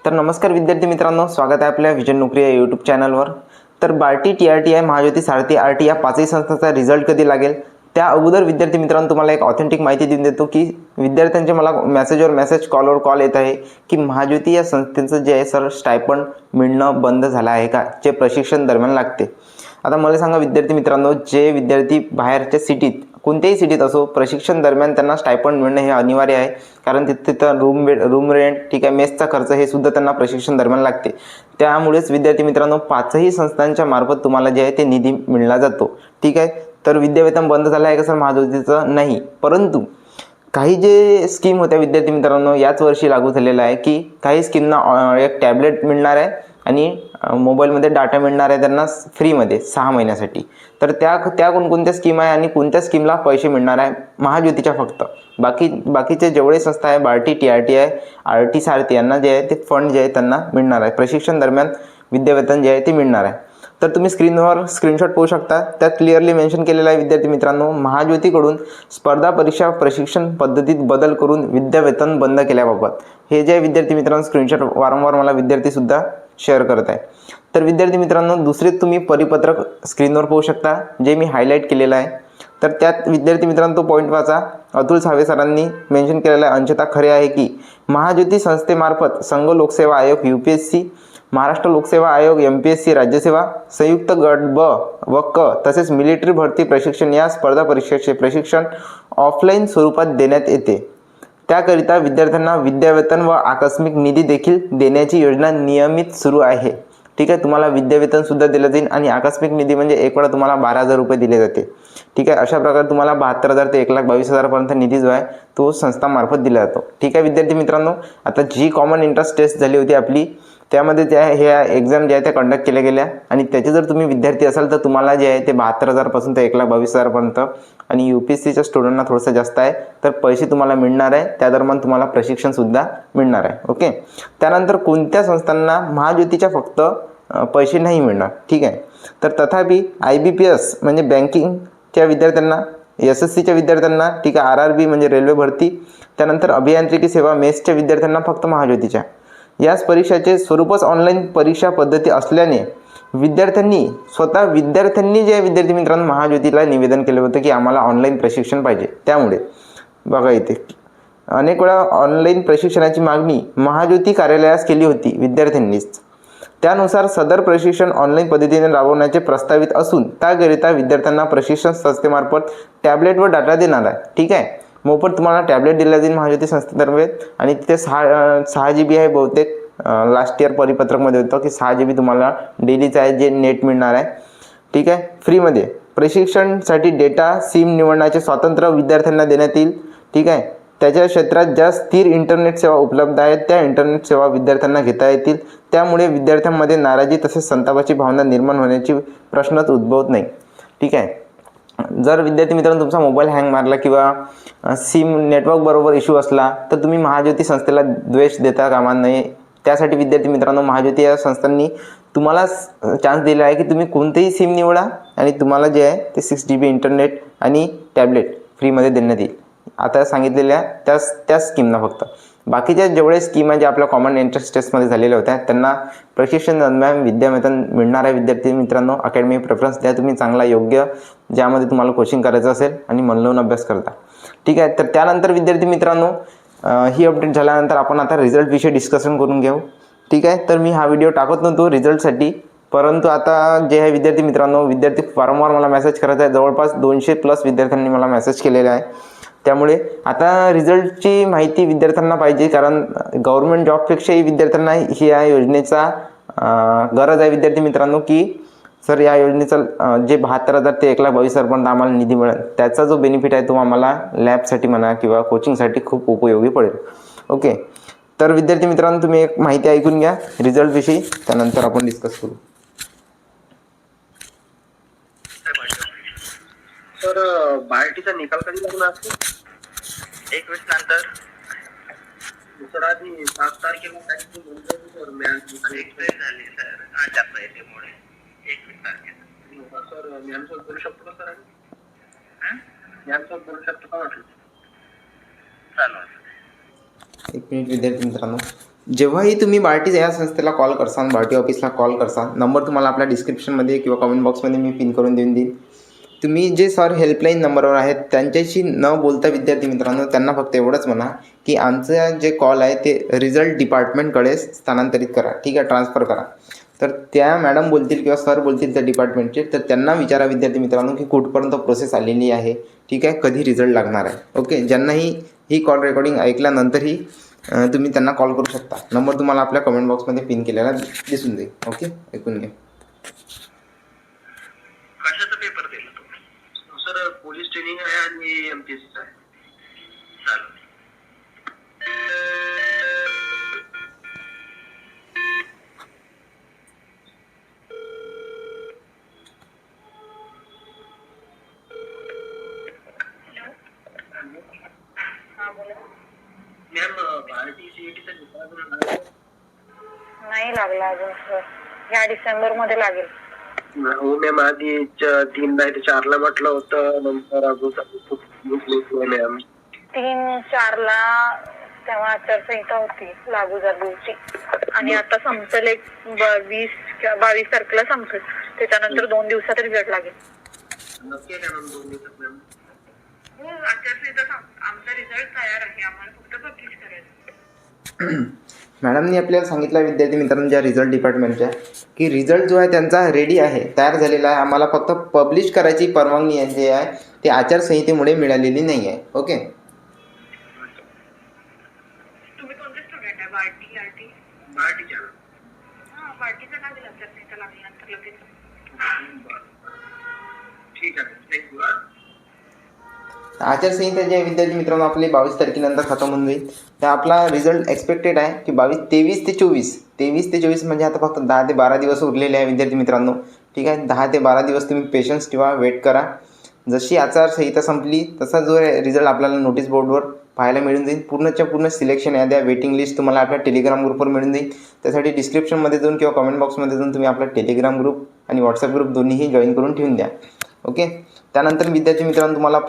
तर नमस्कार विद्यार्थी मित्रांनो, स्वागत आहे आपल्या विजन नोकरी या यूट्यूब चॅनलवर। तर बार्टी, TRTI, महाज्योती, सारथी, RT या पाचही संस्थांचा रिझल्ट कधी लागेल त्या अगोदर विद्यार्थी मित्रांनो तुम्हाला एक ऑथेंटिक माहिती देऊन देतो की विद्यार्थ्यांचे मला मेसेजवर मेसेज, कॉलवर कॉल येत आहे की महाज्योती या संस्थेचं जे आहे सर स्टायपंड मिळणं बंद झालं आहे का, जे प्रशिक्षण दरम्यान लागते। आता मला सांगा विद्यार्थी मित्रांनो, जे विद्यार्थी बाहेरच्या सिटीत कोणत्याही सिटीत असो प्रशिक्षण दरम्यान त्यांना स्टायपंड मिळणं हे अनिवार्य आहे, कारण तिथं रूम रेंट, ठीक आहे, मेसचा खर्च हे सुद्धा त्यांना प्रशिक्षण दरम्यान लागते। त्यामुळेच विद्यार्थी मित्रांनो पाचही संस्थांच्या मार्फत तुम्हाला जे आहे ते निधी मिळला जातो, ठीक आहे। तर विद्यावेतन बंद झालं आहे का सर महाज्योतीचं? नाही, परंतु काही जे स्कीम होत्या विद्यार्थी मित्रांनो याच वर्षी लागू झालेला आहे की काही स्कीमना एक टॅबलेट मिळणार आहे आणि मोबाईलमध्ये डाटा मिळणार आहे त्यांना फ्रीमध्ये 6 महिन्यासाठी। तर त्या कोणकोणत्या स्कीम आहे आणि कोणत्या स्कीमला पैसे मिळणार आहे? महाज्योतीच्या फक्त। बाकीचे जेवढे संस्था आहे बार्टी, TRTI, RT, सारथी यांना जे आहे ते फंड जे आहे त्यांना मिळणार आहे, प्रशिक्षण दरम्यान विद्यावेतन जे आहे ते मिळणार आहे। तर तुम्ही स्क्रीनवर स्क्रीनशॉट पाहू शकता, त्यात क्लिअरली मेन्शन केलेलं आहे विद्यार्थी मित्रांनो, महाज्योतीकडून स्पर्धा परीक्षा प्रशिक्षण पद्धतीत बदल करून विद्यावेतन बंद केल्याबाबत हे जे विद्यार्थी मित्रांनो स्क्रीनशॉट वारंवार मला विद्यार्थी सुद्धा शेअर करत आहे। तर विद्यार्थी मित्रांनो दुसरे तुम्ही परिपत्रक स्क्रीनवर पाहू शकता जे मी हायलाईट केलेलं आहे। तर त्यात विद्यार्थी मित्रांनो तो पॉईंट वाचा, अतुल सावे सरांनी मेन्शन केलेलं आहे, अंशतः खरे आहे की महाज्योती संस्थेमार्फत संघ लोकसेवा आयोग UPSC, महाराष्ट्र लोकसेवा आयोग MPSC राज्यसेवा, संयुक्त गट ब व क तसेच मिलिटरी भरती प्रशिक्षण या स्पर्धा परीक्षेचे प्रशिक्षण ऑफलाईन स्वरूपात देण्यात येते। त्याकरिता विद्यार्थ्यांना विद्यावेतन व आकस्मिक निधी देखील देण्याची योजना नियमित सुरू आहे, ठीक आहे। तुम्हाला विद्यावेतन सुद्धा दिलं जाईल आणि आकस्मिक निधी म्हणजे एक वेळा तुम्हाला 12,000 रुपये दिले जाते, ठीक आहे। अशा प्रकारे तुम्हाला 72,000 ते 1,22,000 पर्यंत निधी जो आहे तो संस्थामार्फत दिला जातो, ठीक आहे विद्यार्थी मित्रांनो। आता जी कॉमन इंटरेस्ट टेस्ट झाली होती आपली त्यामध्ये त्या ह्या एक्झाम ज्या आहे त्या कंडक्ट केल्या गेल्या आणि त्याचे जर तुम्ही विद्यार्थी असाल तर तुम्हाला जे आहे ते 72,000 पासून ते 1,22,000 पर्यंत आणि UPSCच्या स्टुडंटना थोडंसं जास्त आहे तर पैसे तुम्हाला मिळणार आहे, त्या दरम्यान तुम्हाला प्रशिक्षण सुद्धा मिळणार आहे, ओके। त्यानंतर कोणत्या संस्थांना महाज्योतीच्या फक्त पैसे नाही मिळणार, ठीक आहे। तर तथापि IBPS म्हणजे बँकिंगच्या विद्यार्थ्यांना, SSCच्या विद्यार्थ्यांना, ठीक आहे, RRB म्हणजे रेल्वे भरती, त्यानंतर अभियांत्रिकी सेवा मेसच्या विद्यार्थ्यांना फक्त महाज्योतीच्या। याच परीक्षेचे स्वरूपच ऑनलाईन परीक्षा पद्धती असल्याने विद्यार्थ्यांनी जे विद्यार्थी मित्रांनो महाज्योतीला निवेदन केलं होतं की आम्हाला ऑनलाईन प्रशिक्षण पाहिजे, त्यामुळे बघा इथे अनेक वेळा ऑनलाईन प्रशिक्षणाची मागणी महाज्योती कार्यालयास केली होती विद्यार्थ्यांनीच। त्यानुसार सदर प्रशिक्षण ऑनलाईन पद्धतीने राबवण्याचे प्रस्तावित असून त्याकरिता विद्यार्थ्यांना प्रशिक्षण संस्थेमार्फत टॅबलेट व डाटा देणार आहे, ठीक आहे। मोफत तुम्हाला टॅबलेट दिला जाईल महाज्योती संस्थेतर्फे आणि तिथे 6 GB आहे, बहुतेक लास्ट इयर परिपत्रकमध्ये होतं की 6 GB तुम्हाला डेलीचं आहे जे नेट मिळणार आहे, ठीक आहे, फ्रीमध्ये। प्रशिक्षणासाठी डेटा सिम निवडण्याचे स्वातंत्र्य विद्यार्थ्यांना देण्यात येईल, ठीक आहे। त्याच्या क्षेत्रात ज्या स्थिर इंटरनेट सेवा उपलब्ध आहेत त्या इंटरनेट सेवा विद्यार्थ्यांना घेता येतील, त्यामुळे विद्यार्थ्यांमध्ये नाराजी तसेच संतापाची भावना निर्माण होण्याची प्रश्नच उद्भवत नाही, ठीक आहे। जर विद्यार्थी मित्रांनो तुमचा मोबाईल हँग मारला किंवा सिम नेटवर्क बरोबर इश्यू असला तर तुम्ही महाज्योती संस्थेला द्वेष देता कामा नये। त्यासाठी विद्यार्थी मित्रांनो महाज्योती या संस्थांनी तुम्हाला चान्स दिला आहे की तुम्ही कोणतेही सिम निवडा आणि तुम्हाला जे आहे ते 6 GB इंटरनेट आणि टॅबलेट फ्रीमध्ये देण्यात येईल। आता सांगितलेल्या त्याच स्कीमना फक्त, बाकीच्या जेवढे स्कीम आहे जे आपल्या कॉमन इंटरेस्ट टेस्टमध्ये झालेल्या होत्या त्यांना प्रशिक्षण दरम्यान विद्यावेतन मिळणार आहे। विद्यार्थी मित्रांनो अकॅडमी प्रेफरन्स द्या तुम्ही चांगला योग्य ज्यामध्ये तुम्हाला कोचिंग करायचं असेल आणि मन लावून अभ्यास करता, ठीक आहे। तर त्यानंतर विद्यार्थी मित्रांनो ही अपडेट झाल्यानंतर आपण आता रिझल्ट विषयी डिस्कशन करून घेऊ, ठीक आहे। तर मी हा व्हिडिओ टाकत नव्हतो रिझल्टसाठी, परंतु आता जे आहे विद्यार्थी मित्रांनो विद्यार्थी वारंवार मला मेसेज करत आहे, जवळपास 200+ विद्यार्थ्यांनी मला मेसेज केलेला आहे, त्यामुळे आता रिझल्टची माहिती विद्यार्थ्यांना पाहिजे, कारण गव्हर्नमेंट जॉबपेक्षाही विद्यार्थ्यांना ही या योजनेचा गरज आहे विद्यार्थी मित्रांनो की सर या योजनेचं जे 72,000 ते 1,22,000 पर्यंत आम्हाला निधी मिळेल त्याचा जो बेनिफिट आहे तो आम्हाला लॅबसाठी म्हणा किंवा कोचिंगसाठी खूप उपयोगी पडेल, ओके। तर विद्यार्थी मित्रांनो तुम्ही एक माहिती ऐकून घ्या रिझल्ट विषयी, त्यानंतर आपण डिस्कस करू। सर बार्टीचा निकाल कधी लागणार असतो? 21 नंतर सर आधी 7 तारखेला काही आणि एक्सप्रेस झाली सर आज आपल्या याच्यामुळे 21 तारखेला। सर मॅम सोबत बोलू शकतो का सर? मॅम सोबत बोलू शकतो का म्हटलं? चालू एक मिनिट विद्यार्थी मित्रांनो, जेव्हाही तुम्ही बार्टी या संस्थेला कॉल करसाल, बार्टी ऑफिसला कॉल करसाल, नंबर तुम्हाला आपल्या डिस्क्रिप्शनमध्ये किंवा कमेंट बॉक्समध्ये मी पिन करून देऊन देईन. तुम्ही जे सर हेल्पलाईन नंबरवर आहेत त्यांच्याशी न बोलता विद्यार्थी मित्रांनो त्यांना फक्त एवढंच म्हणा की आमचं जे कॉल आहे ते रिझल्ट डिपार्टमेंटकडे स्थानांतरित करा, ठीक आहे, ट्रान्सफर करा. तर त्या मॅडम बोलतील किंवा सर बोलतील त्या डिपार्टमेंटचे, तर त्यांना विचारा विद्यार्थी मित्रांनो की कुठपर्यंत प्रोसेस आलेली आहे, ठीक आहे, कधी रिझल्ट लागणार आहे. ओके, ज्यांनाही ही कॉल रेकॉर्डिंग ऐकल्यानंतरही तुम्ही त्यांना कॉल करू शकता. नंबर तुम्हाला आपल्या कमेंट बॉक्समध्ये पिन केलेला दिसून जाईल. ओके, ऐकून घ्या. कशाचा पेपर दिला तुम्ही? सर पोलीस ट्रेनिंग आहे आणि एमपीएससी आहे. चालेल. मॅम भारतीय सीईटीचा निकाल अजून नाही. नाही लागला अजून सर. या डिसेंबर मध्ये लागेल. हो मॅम, आधी 3 नाही तर 4 ला म्हटलं होतं, नंतर अजून खूप मॅम. 3-4 ला तेव्हा आचारसंहिता होती लागू झालीची आणि आता संपेल एक 20 किंवा 22 तारखेला संपेल. त्याच्यानंतर 2 दिवसात रिझल्ट लागेल. नक्की आहे मॅम 2 दिवसात मॅम. हो, आचारसंहिता आमचा रिझल्ट तयार आहे. आम्हाला फक्त पब्लिश करायचं. मॅडमनी आपल्याला सांगितलं विद्यार्थी मित्रांनो ज्या रिझल्ट डिपार्टमेंटच्या की रिझल्ट जो आहे त्यांचा रेडी आहे, तयार झालेला आहे. आम्हाला फक्त पब्लिश करायची परवानगी आहे जे आहे ते आचारसंहितेमुळे मिळालेली नाही आहे. ओके, तुम्ही कोणते स्टुडंट आहे? बार्टी आरटी? भारतीच्या. हां, बार्टीचं लागेल आचारसंहिता लागल्यानंतर लगेच. ठीक आहे, थँक्यू. आचारसंहिता जे आहे विद्यार्थी मित्रांनो आपली 22 तारखेनंतर खतम होऊन जाईल. तर आपला रिझल्ट एक्सपेक्टेड आहे की 23 ते 24 म्हणजे आता फक्त 10 ते 12 दिवस उरलेले आहे विद्यार्थी मित्रांनो. ठीक आहे, 10 ते 12 दिवस तुम्ही पेशन्स ठेवा, वेट करा. जशी आचारसंहिता संपली तसा जो रिझल्ट आपल्याला नोटीस बोर्डवर पाहायला मिळून जाईल. पूर्णच्या पूर्ण सिलेक्शन याद्या, वेटिंग लिस्ट तुम्हाला आपल्या टेलिग्राम ग्रुपवर मिळून जाईल. त्यासाठी डिस्क्रिप्शनमध्ये जाऊन किंवा कमेंट बॉक्समध्ये जाऊन तुम्ही आपला टेलिग्राम ग्रुप आणि व्हॉट्सअप ग्रुप दोन्हीही जॉईन करून ठेवून द्या. ओके, त्यानंतर विद्यार्थी मित्रांनो तुम्हाला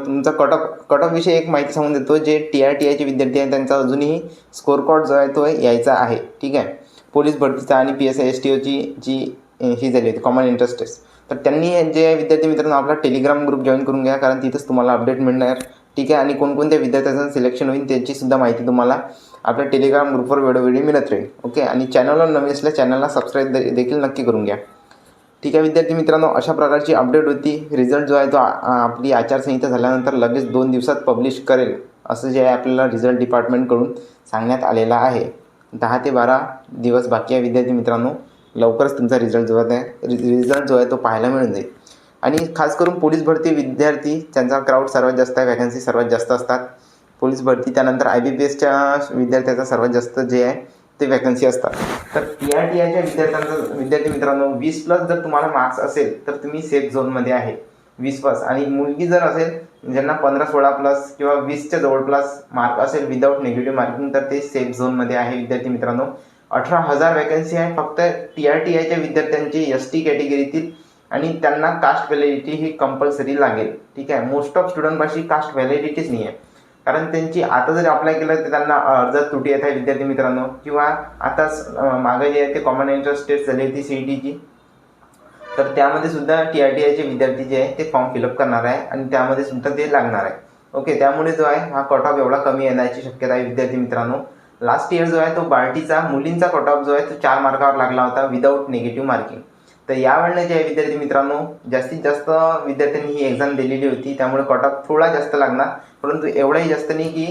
तुमचा कट ऑफ विषयी एक माहिती सांगून देतो. जे TRTIचे विद्यार्थी आहेत त्यांचा अजूनही स्कोर कार्ड जो आहे तो यायचा आहे. ठीक आहे, पोलीस भरतीचा आणि PSI STOची जी ही झाली होती कॉमन इंटरेस्ट टेस्ट, तर त्यांनी जे विद्यार्थी मित्रांनो आपला टेलिग्राम ग्रुप जॉईन करून घ्या, कारण तिथंच तुम्हाला अपडेट मिळणार. ठीक आहे, आणि कोणकोणत्या विद्यार्थ्यांचं सिलेक्शन होईल त्याचीसुद्धा माहिती तुम्हाला आपल्या टेलिग्राम ग्रुपवर वेळोवेळी मिळत राहील. ओके, आणि चॅनलवर नवीन असल्या चॅनलला सबस्क्राईब देखील नक्की करून घ्या. ठीक आहे विद्यार्थी मित्रांनो, अशा प्रकारची अपडेट होती. रिझल्ट जो आहे तो आपली आचारसंहिता झाल्यानंतर लगेच 2 दिवसात पब्लिश करेल असं जे आहे आपल्याला रिझल्ट डिपार्टमेंटकडून सांगण्यात आलेलं आहे. 10 ते 12 दिवस बाकी आहे विद्यार्थी मित्रांनो. लवकरच तुमचा रिझल्ट जो आहे तो पाहायला मिळून जाईल. आणि खास करून पोलीस भरती विद्यार्थी त्यांचा क्राऊड सर्वात जास्त आहे, वॅकन्सी सर्वात जास्त असतात पोलीस भरती. त्यानंतर IBPSच्या विद्यार्थ्याचा सर्वात जास्त जे आहे ते वॅकन्सी असतात. तर TRTIच्या विद्यार्थी मित्रांनो 20+ जर तुम्हाला मार्क्स असेल तर तुम्ही सेफ झोनमध्ये आहे. 20+, आणि मुलगी जर असेल ज्यांना 15-16+ किंवा 20च्या जवळपास मार्क असेल विदाऊट निगेटिव्ह मार्किंग, तर ते सेफ झोनमध्ये आहे विद्यार्थी मित्रांनो. 18,000 वॅकन्सी आहे फक्त TRTIच्या विद्यार्थ्यांची ST कॅटेगरीतील, आणि त्यांना कास्ट व्हॅलिडिटी ही कंपल्सरी लागेल. ठीक आहे, मोस्ट ऑफ स्टुडंटपाशी कास्ट व्हॅलिडिटीच नाही आहे, कारण त्यांची आता जर अप्लाय केलं तर त्यांना अर्जात त्रुटी येत आहे विद्यार्थी मित्रांनो. किंवा आताच मागे जे आहे ते कॉमन इंटरेस्ट टेस्ट झाली होती CETची, तर त्यामध्ये सुद्धा TRTIचे विद्यार्थी जे आहे ते फॉर्म फिलअप करणार आहे आणि त्यामध्ये सुद्धा ते लागणार आहे. ओके, त्यामुळे जो आहे हा कट ऑफ एवढा कमी येण्याची शक्यता आहे विद्यार्थी मित्रांनो. लास्ट इयर जो आहे तो बार्टीचा मुलींचा कट ऑफ जो आहे तो 4 मार्कावर लागला होता विदाऊट निगेटिव्ह मार्किंग. तर यावेळेला जे आहे विद्यार्थी मित्रांनो जास्तीत जास्त विद्यार्थ्यांनी ही एक्झाम दिलेली होती, त्यामुळे कट ऑफ थोडा जास्त लागणार, परंतु एवढाही जास्त नाही की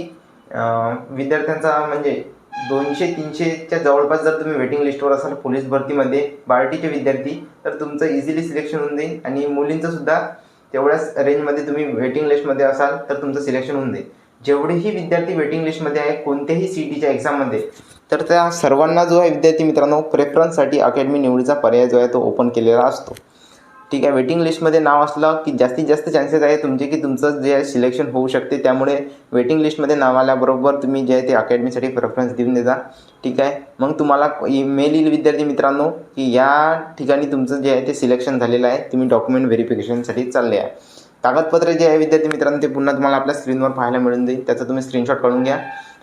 विद्यार्थ्यांचा म्हणजे 200-300च्या जवळपास जर तुम्ही वेटिंग लिस्टवर असाल पोलीस भरतीमध्ये बार्टीचे विद्यार्थी, तर तुमचं इझिली सिलेक्शन होऊन जाईल. आणि मुलींचं सुद्धा तेवढ्याच रेंजमध्ये तुम्ही वेटिंग लिस्टमध्ये असाल तर तुमचं सिलेक्शन होऊन जाईल. जेवढेही विद्यार्थी वेटिंग लिस्टमध्ये आहे कोणत्याही CETच्या एक्झाममध्ये, तर त्या सर्वांना जो आहे विद्यार्थी मित्रांनो प्रेफरन्ससाठी अकॅडमी निवडीचा पर्याय जो आहे तो ओपन केलेला असतो. ठीक आहे, वेटिंग लिस्टमध्ये नाव असलं की जास्तीत जास्त चान्सेस आहे तुमचे की तुमचं जे आहे सिलेक्शन होऊ शकते. त्यामुळे वेटिंग लिस्टमध्ये नाव आल्याबरोबर तुम्ही जे आहे ते अकॅडमीसाठी प्रेफरन्स देऊन देता. ठीक आहे, मग तुम्हाला ईमेल येईल विद्यार्थी मित्रांनो की या ठिकाणी तुमचं जे आहे ते सिलेक्शन झालेलं आहे, तुम्ही डॉक्युमेंट व्हेरिफिकेशनसाठी चालले आहे. कागदपत्र जे आहे विद्यार्थी मित्रांनो ते पुन्हा तुम्हाला आपल्या स्क्रीनवर पाहायला मिळून जाईल, त्याचा तुम्ही स्क्रीनशॉट काढून घ्या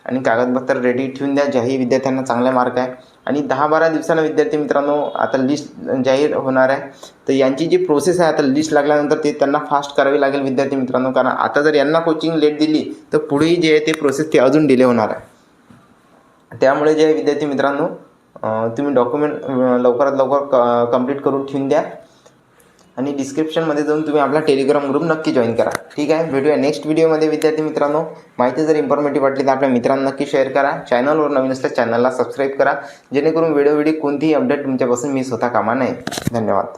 आणि कागदपत्र रेडी ठेवून द्या, ज्याही विद्यार्थ्यांना चांगले मार्क आहे. आणि 10-12 दिवसांना विद्यार्थी मित्रांनो आता लिस्ट जाहीर होणार आहे. तर यांची जी प्रोसेस आहे आता लिस्ट लागल्यानंतर ते त्यांना फास्ट करावी लागेल विद्यार्थी मित्रांनो, कारण आता जर यांना कोचिंग लेट दिली तर पुढेही जे आहे ते प्रोसेस ते अजून डिले होणार आहे. त्यामुळे जे आहे विद्यार्थी मित्रांनो तुम्ही डॉक्युमेंट लवकरात लवकर कंप्लीट करून ठेवून द्या. आणि डिस्क्रिप्शनमध्ये जाऊन तुम्ही आपला टेलिग्राम ग्रुप नक्की जॉईन करा. ठीक आहे, भेटूया नेक्स्ट व्हिडिओमध्ये विद्यार्थी मित्रांनो. माहिती जर इन्फॉर्मेटिव्ह वाटली तर आपल्या मित्रांना नक्की शेअर करा. चॅनलवर नवीन असल्यास चॅनलला सबस्क्राईब करा, जेणेकरून व्हिडिओ कोणतीही अपडेट तुमच्यापासून मिस होता कामा नये. धन्यवाद.